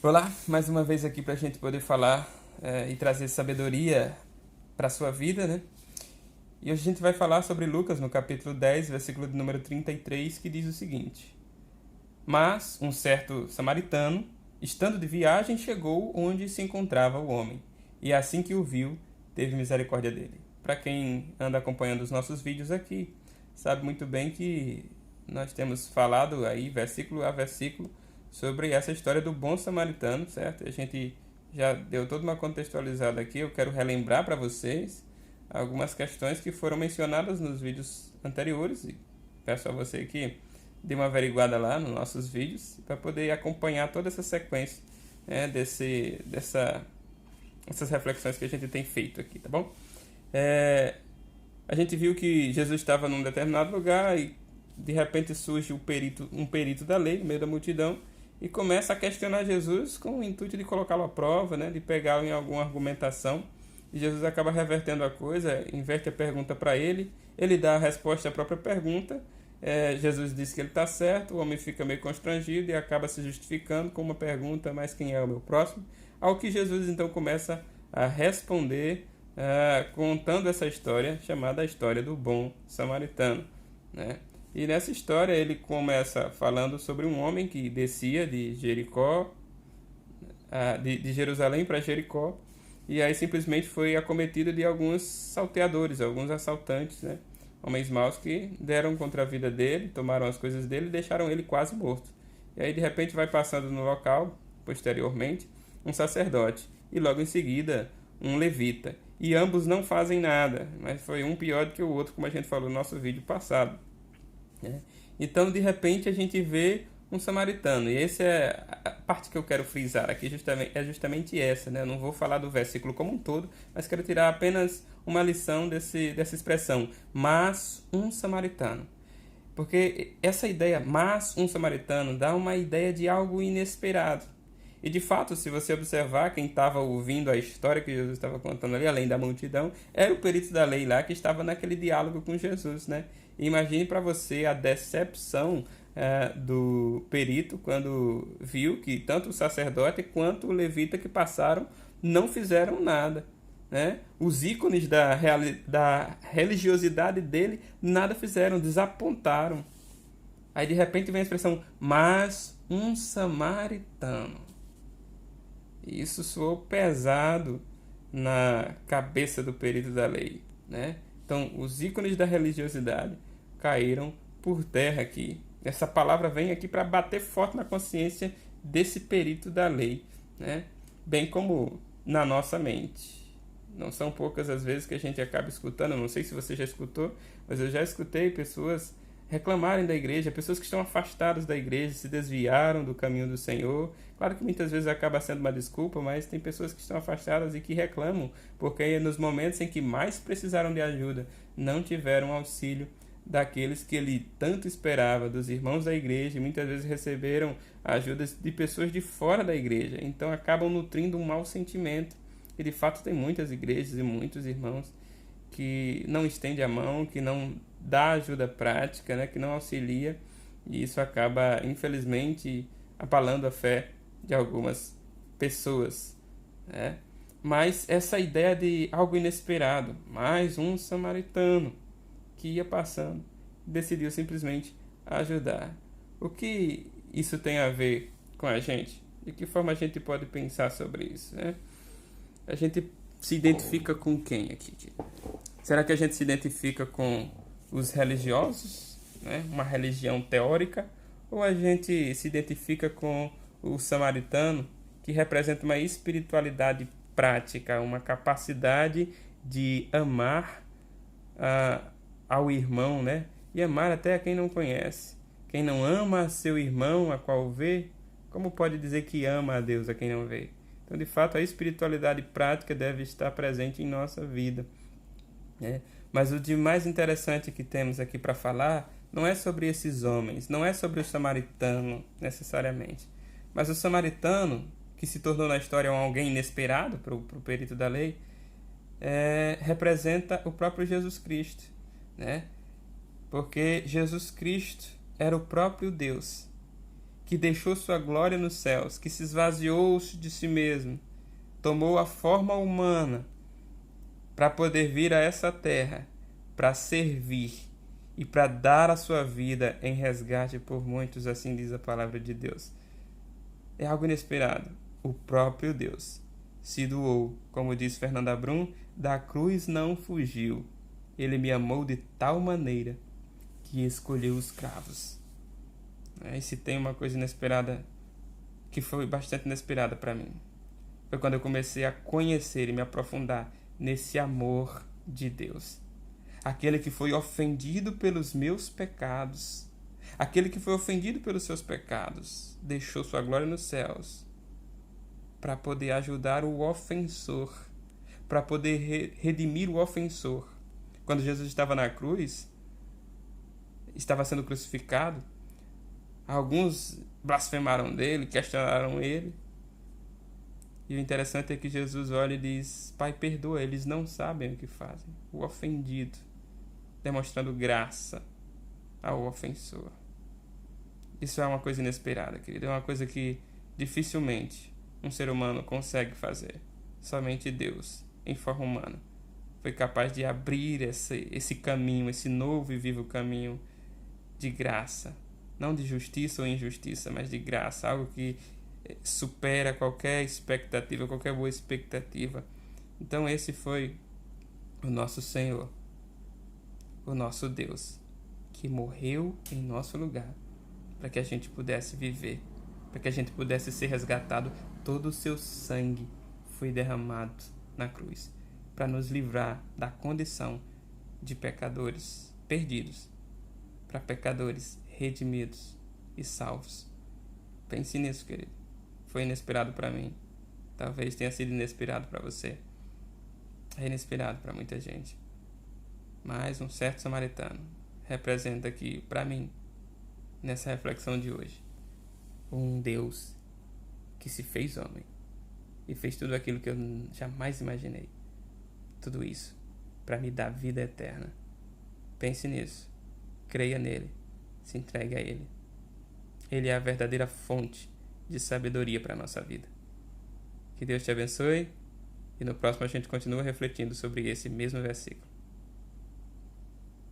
Olá, mais uma vez aqui para a gente poder falar e trazer sabedoria para a sua vida, né? E hoje a gente vai falar sobre Lucas, no capítulo 10, versículo de número 33, que diz o seguinte: Mas um certo samaritano, estando de viagem, chegou onde se encontrava o homem, e assim que o viu, teve misericórdia dele. Para quem anda acompanhando os nossos vídeos aqui, sabe muito bem que nós temos falado aí, versículo a versículo, sobre essa história do bom samaritano, certo? A gente já deu toda uma contextualizada aqui, eu quero relembrar para vocês algumas questões que foram mencionadas nos vídeos anteriores, e peço a você que dê uma averiguada lá nos nossos vídeos para poder acompanhar toda essa sequência, né, essas reflexões que a gente tem feito aqui, tá bom? A gente viu que Jesus estava num determinado lugar e de repente surge um perito da lei no meio da multidão e começa a questionar Jesus com o intuito de colocá-lo à prova, né, de pegá-lo em alguma argumentação. E Jesus acaba revertendo a coisa, inverte a pergunta para ele, ele dá a resposta à própria pergunta. Jesus diz que ele está certo, o homem fica meio constrangido e acaba se justificando com uma pergunta: mas quem é o meu próximo? Ao que Jesus então começa a responder, contando essa história, chamada a história do bom samaritano, né? E nessa história ele começa falando sobre um homem que descia de Jericó, de Jerusalém para Jericó, e aí simplesmente foi acometido de alguns salteadores, alguns assaltantes, né? Homens maus que deram contra a vida dele, tomaram as coisas dele e deixaram ele quase morto. E aí de repente vai passando no local, posteriormente, um sacerdote e logo em seguida um levita. E ambos não fazem nada, mas foi um pior do que o outro, como a gente falou no nosso vídeo passado. Então, de repente, a gente vê um samaritano. E essa é a parte que eu quero frisar aqui, justamente essa, né? Eu não vou falar do versículo como um todo, mas quero tirar apenas uma lição dessa expressão, mas um samaritano. Porque essa ideia, mas um samaritano, dá uma ideia de algo inesperado. E de fato, se você observar, quem estava ouvindo a história que Jesus estava contando ali, além da multidão, era o perito da lei lá que estava naquele diálogo com Jesus, né? E imagine para você a decepção do perito quando viu que tanto o sacerdote quanto o levita que passaram não fizeram nada, né? Os ícones da religiosidade dele nada fizeram, desapontaram. Aí de repente vem a expressão, mas um samaritano. Isso soou pesado na cabeça do perito da lei, né? Então, os ícones da religiosidade caíram por terra aqui. Essa palavra vem aqui para bater forte na consciência desse perito da lei, né? Bem como na nossa mente. Não são poucas as vezes que a gente acaba escutando, não sei se você já escutou, mas eu já escutei pessoas reclamarem da igreja, pessoas que estão afastadas da igreja, se desviaram do caminho do Senhor. Claro que muitas vezes acaba sendo uma desculpa, mas tem pessoas que estão afastadas e que reclamam, porque nos momentos em que mais precisaram de ajuda, não tiveram auxílio daqueles que ele tanto esperava, dos irmãos da igreja, e muitas vezes receberam ajuda de pessoas de fora da igreja, então acabam nutrindo um mau sentimento. E de fato tem muitas igrejas e muitos irmãos que não estende a mão, que não dá ajuda prática, né, que não auxilia, e isso acaba, infelizmente, abalando a fé de algumas pessoas, né? Mas essa ideia de algo inesperado, mais um samaritano que ia passando, decidiu simplesmente ajudar. O que isso tem a ver com a gente? De que forma a gente pode pensar sobre isso, né? A gente se identifica com quem aqui? Será que a gente se identifica com os religiosos, né? Uma religião teórica? Ou a gente se identifica com o samaritano, que representa uma espiritualidade prática, uma capacidade de amar ao irmão, né? E amar até a quem não conhece. Quem não ama seu irmão, a qual vê, como pode dizer que ama a Deus a quem não vê? Então, de fato, a espiritualidade prática deve estar presente em nossa vida, né? Mas o de mais interessante que temos aqui para falar não é sobre esses homens, não é sobre o samaritano necessariamente, mas o samaritano, que se tornou na história alguém inesperado para o perito da lei, representa o próprio Jesus Cristo, né? Porque Jesus Cristo era o próprio Deus que deixou sua glória nos céus, que se esvaziou de si mesmo, tomou a forma humana para poder vir a essa terra, para servir e para dar a sua vida em resgate por muitos, assim diz a palavra de Deus. É algo inesperado. O próprio Deus se doou, como diz Fernanda Brum, da cruz não fugiu. Ele me amou de tal maneira que escolheu os cravos. E se tem uma coisa inesperada, que foi bastante inesperada para mim, foi quando eu comecei a conhecer e me aprofundar nesse amor de Deus. Aquele que foi ofendido pelos meus pecados, aquele que foi ofendido pelos seus pecados, deixou sua glória nos céus para poder ajudar o ofensor, para poder redimir o ofensor. Quando Jesus estava na cruz, estava sendo crucificado, alguns blasfemaram dele, questionaram ele. E o interessante é que Jesus olha e diz: Pai, perdoa, eles não sabem o que fazem. O ofendido, demonstrando graça ao ofensor. Isso é uma coisa inesperada, querido. É uma coisa que dificilmente um ser humano consegue fazer. Somente Deus, em forma humana, foi capaz de abrir esse caminho, esse novo e vivo caminho de graça. Não de justiça ou injustiça, mas de graça. Algo que supera qualquer expectativa, qualquer boa expectativa. Então esse foi o nosso Senhor, o nosso Deus, que morreu em nosso lugar, para que a gente pudesse viver, para que a gente pudesse ser resgatado. Todo o seu sangue foi derramado na cruz, para nos livrar da condição de pecadores perdidos, para pecadores redimidos e salvos. Pense nisso, querido. Foi inesperado para mim. Talvez tenha sido inesperado para você. É inesperado para muita gente. Mas um certo samaritano representa aqui, para mim, nessa reflexão de hoje, um Deus que se fez homem e fez tudo aquilo que eu jamais imaginei. Tudo isso para me dar vida eterna. Pense nisso. Creia nele. Se entregue a ele. Ele é a verdadeira fonte de sabedoria para a nossa vida. Que Deus te abençoe e no próximo a gente continua refletindo sobre esse mesmo versículo.